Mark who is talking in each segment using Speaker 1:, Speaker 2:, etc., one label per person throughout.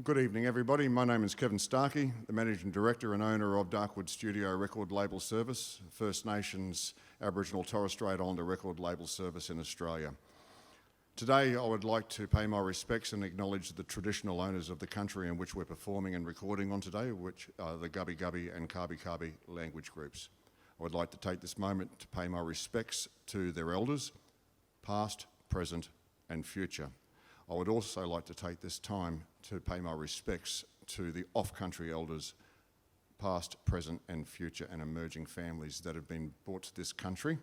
Speaker 1: Good evening, everybody. My name is Kevin Starkey, the Managing Director and owner of Darkwood Studio Record Label Service, First Nations Aboriginal Torres Strait Islander record label service in Australia. Today, I would like to pay my respects and acknowledge the traditional owners of the country in which we're performing and recording on today, which are the Gubbi Gubbi and Kabi Kabi language groups. I would like to take this moment to pay my respects to their elders, past, present, and future. I would also like to take this time to pay my respects to the off-country elders, past, present and future, and emerging families that have been brought to this country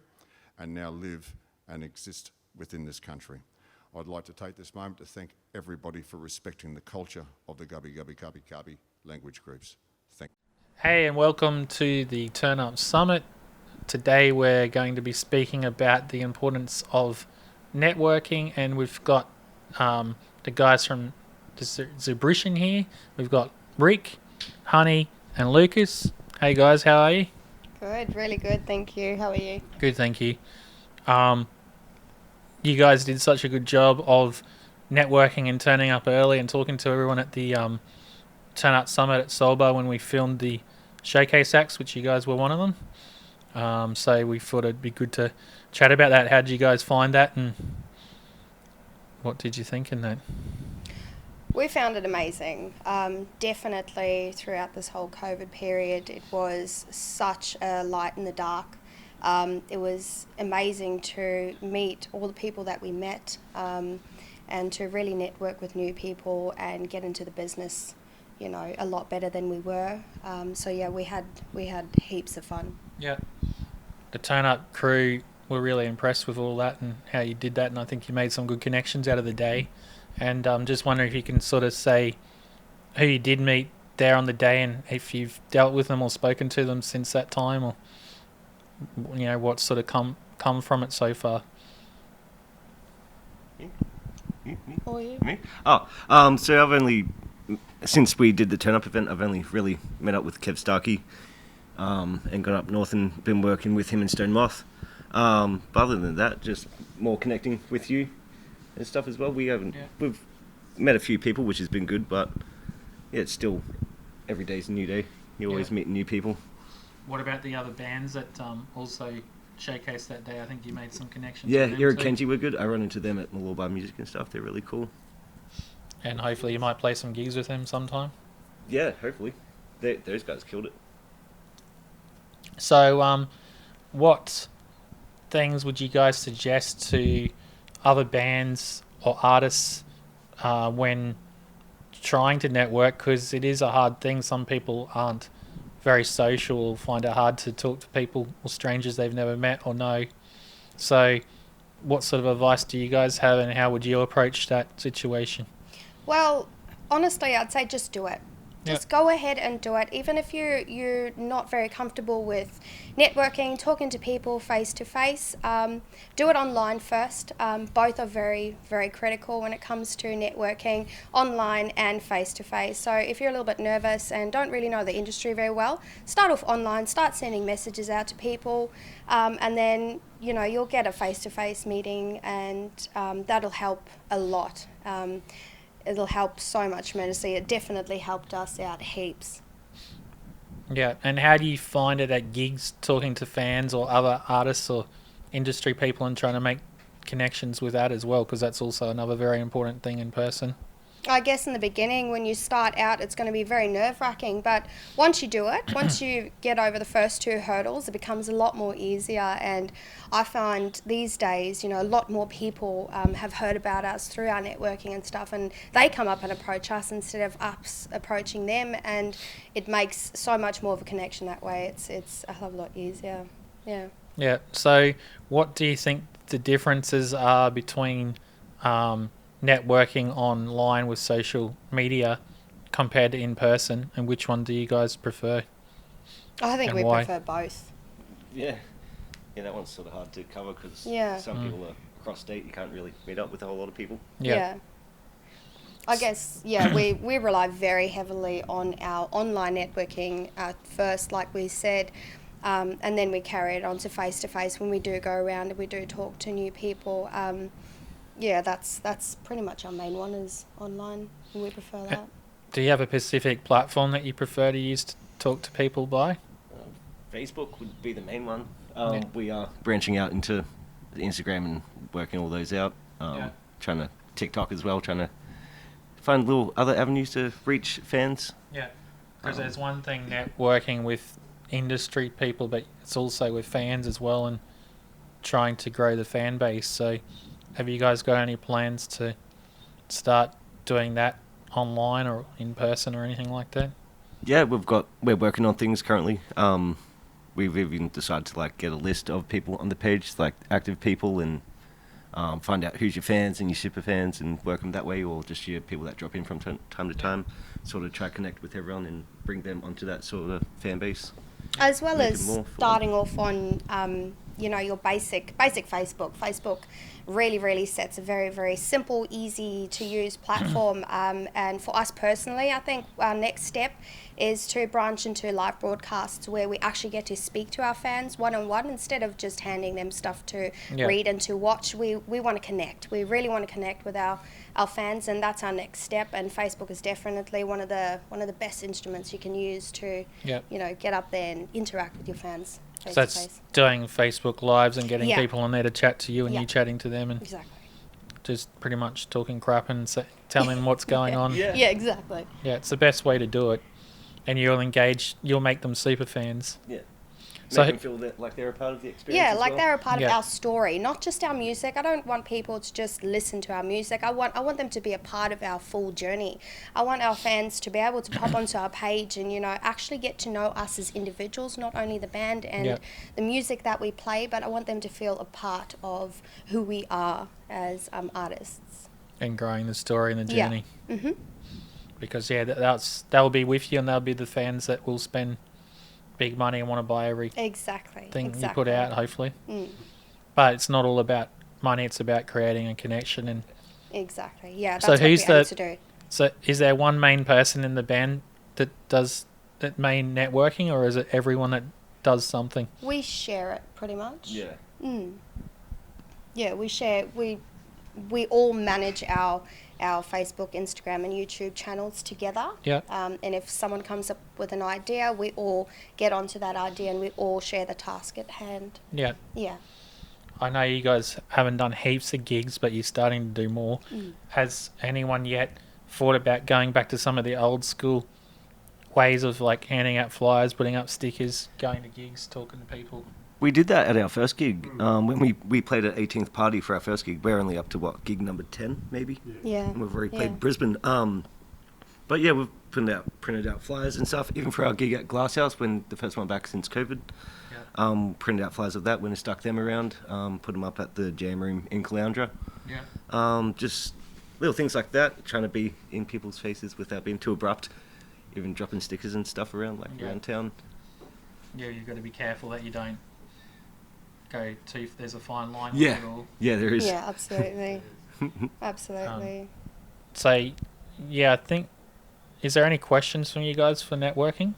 Speaker 1: and now live and exist within this country. I'd like to take this moment to thank everybody for respecting the culture of the Gubbi Gubbi Kabi Kabi language groups. Thank you.
Speaker 2: Hey, and welcome to the Turn Up Summit. Today we're going to be speaking about the importance of networking, and we've got the guys from Brisbane here. We've got Rick, Honey, and Lucas. Hey guys, how are you?
Speaker 3: Good, really good, thank you. How are you?
Speaker 2: Good, thank you. You guys did such a good job of networking and turning up early and talking to everyone at the Turn Up Summit at Solbar when we filmed the showcase acts, which you guys were one of them. So we thought it'd be good to chat about that. How did you guys find that, and what did you think in that?
Speaker 3: We found it amazing. Definitely throughout this whole COVID period, it was such a light in the dark. It was amazing to meet all the people that we met and to really network with new people and get into the business, you know, a lot better than we were. So yeah, we had heaps of fun.
Speaker 2: Yeah. The Turn Up crew were really impressed with all that and how you did that, and I think you made some good connections out of the day. And I'm just wondering if you can sort of say who you did meet there on the day and if you've dealt with them or spoken to them since that time, or you know, what's sort of come from it so far.
Speaker 3: Or you?
Speaker 4: Me? So I've only, since we did the Turn Up event, I've only really met up with Kev Starkey and gone up north and been working with him in Stone Moth. But other than that, just more connecting with you and stuff as well. We've met a few people, which has been good, but yeah, it's still every day's a new day. You always meet new people.
Speaker 2: What about the other bands that also showcased that day? I think you made some connections.
Speaker 4: Yeah,
Speaker 2: with them
Speaker 4: Ira
Speaker 2: too.
Speaker 4: Kenji were good. I run into them at Malawbar Music and stuff. They're really cool.
Speaker 2: And hopefully you might play some gigs with them sometime.
Speaker 4: Yeah, hopefully. Those guys killed it.
Speaker 2: So, what things would you guys suggest to other bands or artists when trying to network? Because it is a hard thing. Some people aren't very social or find it hard to talk to people or strangers they've never met or know. So what sort of advice do you guys have, and how would you approach that situation?
Speaker 3: Well, honestly, I'd say just do it. Just go ahead and do it. Even if you're not very comfortable with networking, talking to people face to face, do it online first. Both are very, very critical when it comes to networking, online and face to face. So if you're a little bit nervous and don't really know the industry very well, start off online, start sending messages out to people, and then, you know, you'll get a face to face meeting, and that'll help a lot. It'll help so much tremendously. It definitely helped us out heaps.
Speaker 2: Yeah, and how do you find it at gigs, talking to fans or other artists or industry people and trying to make connections with that as well? Because that's also another very important thing in person.
Speaker 3: I guess in the beginning, when you start out, it's going to be very nerve-wracking, but once you do it, once you get over the first two hurdles, it becomes a lot more easier. And I find these days, you know, a lot more people have heard about us through our networking and stuff, and they come up and approach us instead of us approaching them, and it makes so much more of a connection that way. It's a hell of a lot easier. Yeah.
Speaker 2: So what do you think the differences are between networking online with social media compared to in person, and which one do you guys prefer?
Speaker 3: I think we prefer both.
Speaker 4: Yeah, that one's sort of hard to cover because some people are across state. You can't really meet up with a whole lot of people.
Speaker 3: Yeah. I guess, we rely very heavily on our online networking at first, like we said, and then we carry it on to face when we do go around and we do talk to new people. That's pretty much our main one is online, and we prefer that.
Speaker 2: Do you have a specific platform that you prefer to use to talk to people by?
Speaker 4: Facebook would be the main one.
Speaker 2: Yeah.
Speaker 4: We are branching out into Instagram and working all those out. Trying to TikTok as well, trying to find little other avenues to reach fans.
Speaker 2: Yeah, because there's one thing networking with industry people, but it's also with fans as well, and trying to grow the fan base. So, have you guys got any plans to start doing that online or in person or anything like that?
Speaker 4: Yeah, we're working on things currently. We've even decided to like get a list of people on the page, like active people, and find out who's your fans and your super fans and work them that way, or just your people that drop in from time to time. Sort of try to connect with everyone and bring them onto that sort of fan base.
Speaker 3: As well
Speaker 4: Make it
Speaker 3: as
Speaker 4: more for
Speaker 3: starting off on, your basic Facebook. Facebook really sets a very, very simple, easy to use platform. And for us personally, I think our next step is to branch into live broadcasts where we actually get to speak to our fans one-on-one instead of just handing them stuff to read and to watch. We want to connect. We really want to connect with our fans, and that's our next step. And Facebook is definitely one of the best instruments you can use to get up there and interact with your fans face
Speaker 2: So
Speaker 3: to
Speaker 2: that's
Speaker 3: face.
Speaker 2: doing Facebook Lives and getting
Speaker 3: Yeah.
Speaker 2: people on there to chat to you and
Speaker 3: Yeah.
Speaker 2: you chatting to them and
Speaker 3: Exactly.
Speaker 2: just pretty much talking crap and telling them what's going on.
Speaker 3: Yeah, exactly.
Speaker 2: Yeah, it's the best way to do it. And you'll make them super fans.
Speaker 4: Yeah.
Speaker 2: So-
Speaker 4: Make them feel that like they're a part of the experience.
Speaker 3: Yeah,
Speaker 4: as
Speaker 3: like
Speaker 4: well.
Speaker 3: they're a part of
Speaker 2: Yeah.
Speaker 3: our story, not just our music. I don't want people to just listen to our music. I want them to be a part of our full journey. I want our fans to be able to pop onto our page and actually get to know us as individuals, not only the band and the music that we play, but I want them to feel a part of who we are as artists.
Speaker 2: And growing the story and the
Speaker 3: Yeah.
Speaker 2: journey.
Speaker 3: Mhm.
Speaker 2: Because they'll be with you and they'll be the fans that will spend big money and want to buy every
Speaker 3: Exactly.
Speaker 2: thing
Speaker 3: exactly.
Speaker 2: you put out, hopefully.
Speaker 3: Mm.
Speaker 2: But it's not all about money, it's about creating a connection. And
Speaker 3: Exactly. Yeah, that's
Speaker 2: So
Speaker 3: what
Speaker 2: who's
Speaker 3: we aim
Speaker 2: the-
Speaker 3: to do.
Speaker 2: so is there one main person in the band that does that main networking, or is it everyone that does something?
Speaker 3: We share it pretty much.
Speaker 4: Yeah.
Speaker 3: Yeah, we share. We all manage our Facebook, Instagram, and YouTube channels together.
Speaker 2: Yeah.
Speaker 3: And if someone comes up with an idea, we all get onto that idea and we all share the task at hand.
Speaker 2: Yeah.
Speaker 3: Yeah.
Speaker 2: I know you guys haven't done heaps of gigs, but you're starting to do more. Has anyone yet thought about going back to some of the old school ways of like handing out flyers, putting up stickers, going to gigs, talking to people?
Speaker 4: We did that at our first gig. When we played at 18th Party for our first gig. We're only up to gig number 10 maybe.
Speaker 3: Yeah.
Speaker 4: And we've already played
Speaker 3: Yeah.
Speaker 4: Brisbane. But yeah, we've printed out flyers and stuff. Even for our gig at Glasshouse, when the first one back since COVID. Printed out flyers of that, went and stuck them around, put them up at the jam room in Caloundra.
Speaker 2: Yeah.
Speaker 4: Just little things like that, trying to be in people's faces without being too abrupt. Even dropping stickers and stuff around, around town.
Speaker 2: Yeah, you've got to be careful that you don't go too. There's a fine line.
Speaker 4: Yeah.
Speaker 2: With it all.
Speaker 4: Yeah, there is.
Speaker 3: Yeah, absolutely. Absolutely.
Speaker 2: So, yeah, I think. Is there any questions from you guys for networking?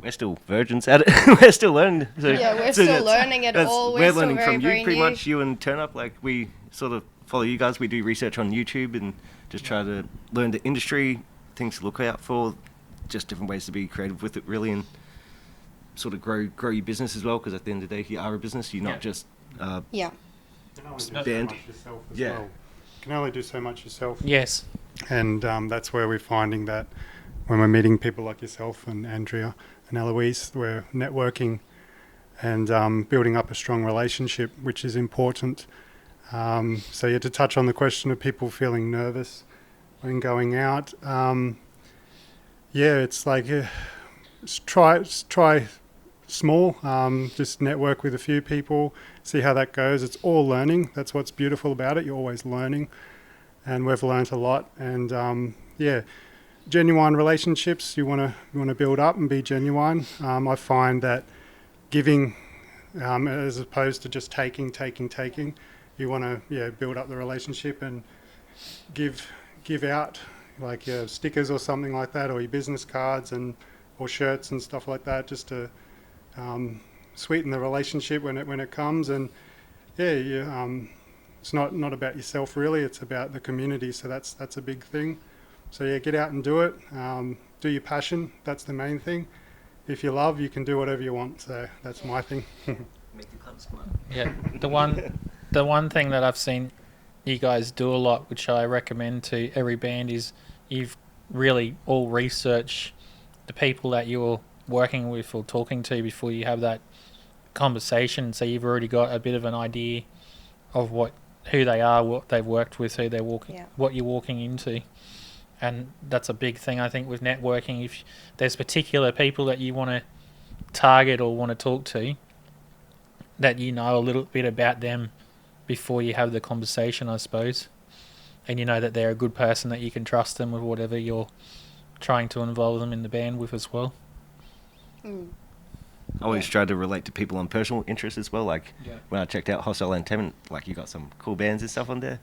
Speaker 4: We're still virgins at it. We're still learning. So,
Speaker 3: Yeah, we're
Speaker 4: so
Speaker 3: still
Speaker 4: that's-
Speaker 3: learning it
Speaker 4: that's-
Speaker 3: all. We're
Speaker 4: We're
Speaker 3: still
Speaker 4: learning
Speaker 3: very,
Speaker 4: from you
Speaker 3: very
Speaker 4: pretty
Speaker 3: new.
Speaker 4: much. You and Turn Up, like we sort of follow you guys. We do research on YouTube and just try to learn the industry, things to look out for, just different ways to be creative with it, really, and sort of grow your business as well. Because at the end of the day, you are a business. You're not just
Speaker 3: Yeah.
Speaker 5: You can only do so
Speaker 4: Band.
Speaker 5: much yourself as
Speaker 4: Yeah.
Speaker 5: well. You can only do so much yourself.
Speaker 2: Yes.
Speaker 5: And that's where we're finding that when we're meeting people like yourself and Andrea and Eloise, we're networking and building up a strong relationship, which is important. So yeah, to touch on the question of people feeling nervous when going out, yeah, it's like try small, just network with a few people, see how that goes. It's all learning. That's what's beautiful about it. You're always learning, and we've learnt a lot. And yeah, genuine relationships you want to build up and be genuine. I find that giving, as opposed to just taking, you want to build up the relationship and give out like your stickers or something like that, or your business cards or shirts and stuff like that, just to sweeten the relationship when it comes. And yeah, it's not about yourself really, it's about the community. So that's a big thing. So yeah, get out and do it. Do your passion. That's the main thing. If you love, you can do whatever you want. So that's my thing.
Speaker 4: Make the club smart.
Speaker 2: Yeah, the one thing that I've seen you guys do a lot, which I recommend to every band, is you've really all research the people that you're working with or talking to before you have that conversation. So you've already got a bit of an idea of who they are, what they've worked with, who they're walking, what you're walking into. And that's a big thing, I think, with networking. If there's particular people that you want to target or want to talk to, that you know a little bit about them before you have the conversation, I suppose. And you know that they're a good person, that you can trust them with whatever you're trying to involve them in the band with as well.
Speaker 3: Mm.
Speaker 4: I always try to relate to people on personal interests as well. Like when I checked out Hostile Entertainment, like you got some cool bands and stuff on there,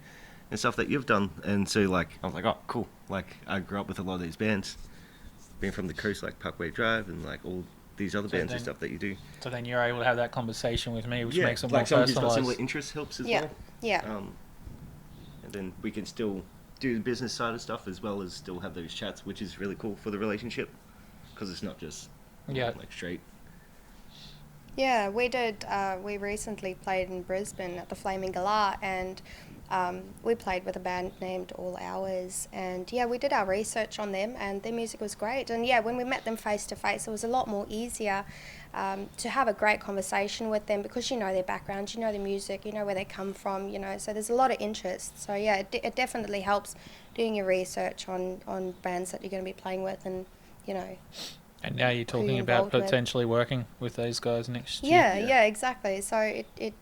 Speaker 4: and stuff that you've done. And so like I was like, oh, cool. Like I grew up with a lot of these bands, being from the coast, like Parkway Drive, and like all these other bands and stuff that you do.
Speaker 2: So then you're able to have that conversation with me, which
Speaker 4: Yeah,
Speaker 2: makes it
Speaker 4: like
Speaker 2: more
Speaker 4: somebody's got
Speaker 2: personalised.
Speaker 4: similar interests helps as well.
Speaker 3: Yeah.
Speaker 4: And then we can still do the business side of stuff as well as still have those chats, which is really cool for the relationship, because it's not just like straight.
Speaker 3: Yeah, we did. We recently played in Brisbane at the Flaming Galah, and we played with a band named All Hours. And yeah, we did our research on them, and their music was great. And yeah, when we met them face to face, it was a lot more easier to have a great conversation with them, because you know their background, you know their music, you know where they come from, you know. So there's a lot of interest. So yeah, it definitely helps doing your research on bands that you're going to be playing with, and you know.
Speaker 2: And now you're talking about potentially working with those guys next
Speaker 3: year.
Speaker 2: Yeah,
Speaker 3: yeah, exactly. So it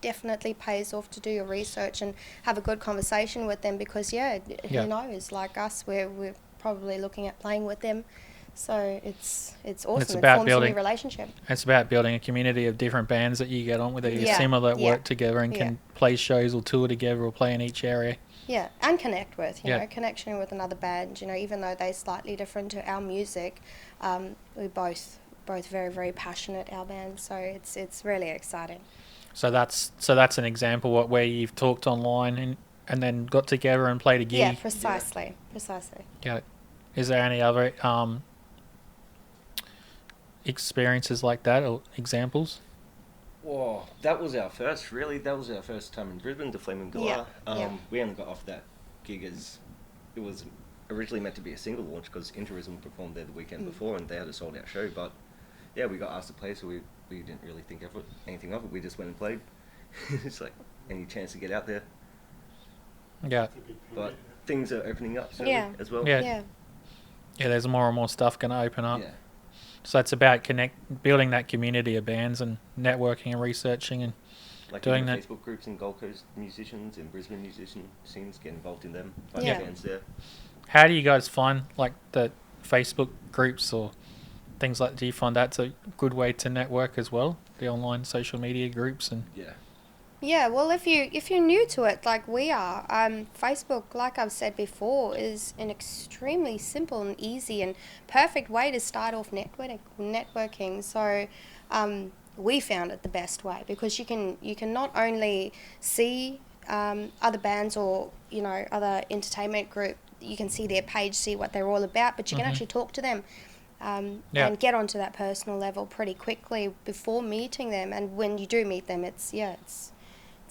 Speaker 3: definitely pays off to do your research and have a good conversation with them, because who knows, like us, we're probably looking at playing with them. So it's awesome.
Speaker 2: It's about
Speaker 3: forms a new relationship.
Speaker 2: It's about building a community of different bands that you get on with, that are similar, that work together and can play shows or tour together or play in each area.
Speaker 3: Yeah, and connect with, you know, connection with another band, you know, even though they're slightly different to our music, we're both very, very passionate, our band, so it's really exciting.
Speaker 2: So that's an example where you've talked online and then got together and played a gig.
Speaker 3: Yeah, precisely.
Speaker 2: Yeah. Is there any other experiences like that or examples?
Speaker 4: Whoa, that was our first, really. That was our first time in Brisbane, the Flaming Galah. We only got off that gig as it was originally meant to be a single launch, because Interism performed there the weekend before and they had a sold out show. But yeah, we got asked to play, so we didn't really think of anything of it. We just went and played. It's like any chance to get out there.
Speaker 2: Yeah.
Speaker 4: But things are opening up as well.
Speaker 2: Yeah, there's more and more stuff going to open up.
Speaker 4: Yeah.
Speaker 2: So it's about building that community of bands and networking and researching and
Speaker 4: like
Speaker 2: doing
Speaker 4: the
Speaker 2: that.
Speaker 4: Facebook groups and Gold Coast musicians and Brisbane musician scenes, get involved in them, find bands there.
Speaker 2: How do you guys find like the Facebook groups or things like? Do you find that's a good way to network as well? The online social media groups and
Speaker 3: Yeah, well, if you're new to it, like we are, Facebook, like I've said before, is an extremely simple and easy and perfect way to start off networking. So we found it the best way, because you can not only see other bands or other entertainment group, you can see their page, see what they're all about, but you can actually talk to them. And get onto that personal level pretty quickly before meeting them. And when you do meet them, it's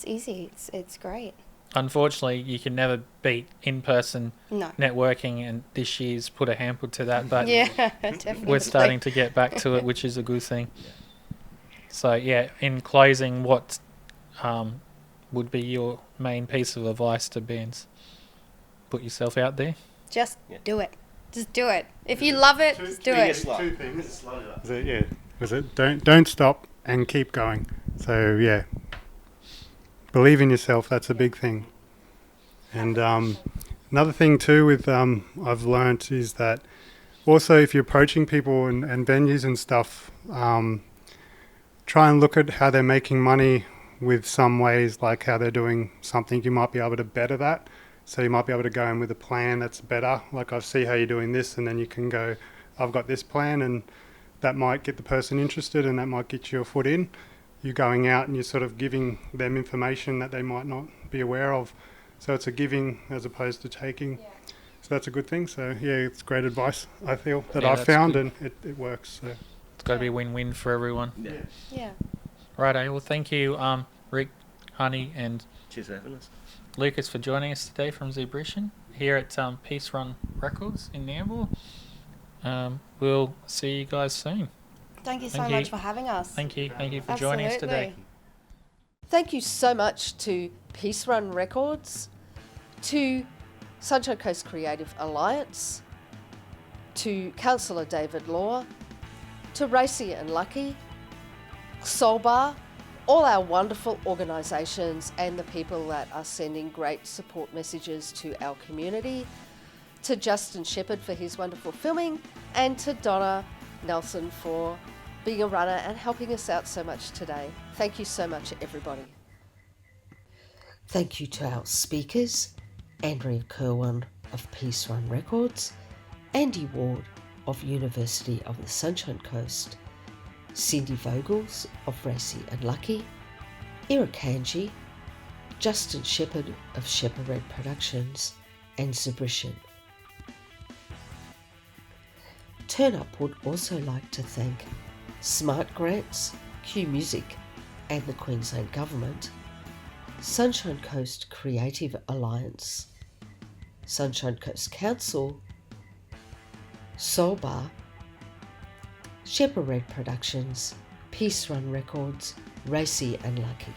Speaker 3: easy. It's great.
Speaker 2: Unfortunately, you can never beat in-person networking, and this year's put a hamper to that. But
Speaker 3: definitely.
Speaker 2: We're starting to get back to it, which is a good thing. So in closing, what would be your main piece of advice to bands? Put yourself out there.
Speaker 3: Just do it. Just do it. If you love it, just do it.
Speaker 5: Two things. Was it don't stop and keep going. So believe in yourself. That's a big thing. And another thing too with I've learnt is that also if you're approaching people and venues and stuff, try and look at how they're making money with some ways, like how they're doing something. You might be able to better that. So you might be able to go in with a plan that's better. Like, I see how you're doing this, and then you can go, I've got this plan, and that might get the person interested, and that might get your foot in. You're going out and you're sort of giving them information that they might not be aware of. So it's a giving as opposed to taking. So that's a good thing. So yeah, it's great advice, I feel, that
Speaker 2: Yeah,
Speaker 5: I've
Speaker 2: that's
Speaker 5: found,
Speaker 2: good.
Speaker 5: and it works. So
Speaker 2: It's got to be a win-win for everyone.
Speaker 3: Yeah.
Speaker 2: Righto. Well, thank you, Rick, Honey, and
Speaker 4: Cheers for having us.
Speaker 2: Lucas for joining us today from Brisbane here at Peace Run Records in Nambour. We'll see you guys soon.
Speaker 3: Thank you so
Speaker 2: Thank you.
Speaker 3: much for having us.
Speaker 2: Thank you for joining us today.
Speaker 3: Absolutely.
Speaker 6: Thank you so much to Peace Run Records, to Sunshine Coast Creative Alliance, to Councillor David Law, to Racy and Lucky, Soul Bar, all our wonderful organisations and the people that are sending great support messages to our community, to Justin Shepherd for his wonderful filming, and to Donna Nelson for being a runner and helping us out so much today. Thank you so much, everybody.
Speaker 7: Thank you to our speakers, Andrea Kerwin of Peace Run Records, Andy Ward of University of the Sunshine Coast, Cindy Vogels of Racy and Lucky, Eric Hanji, Justin Shepherd of Shepherd Red Productions, and Zabrishan. Turn Up would also like to thank Smart Grants, Q Music, and the Queensland Government, Sunshine Coast Creative Alliance, Sunshine Coast Council, Soul Bar, Shepherd Red Productions, Peace Run Records, Racy and Lucky.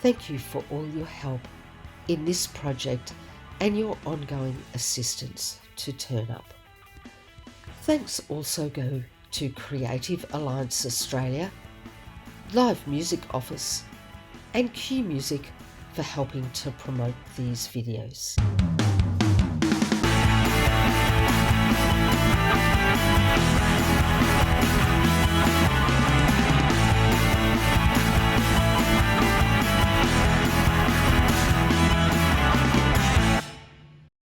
Speaker 7: Thank you for all your help in this project and your ongoing assistance to Turn Up. Thanks also go to Creative Alliance Australia, Live Music Office, and Q Music for helping to promote these videos.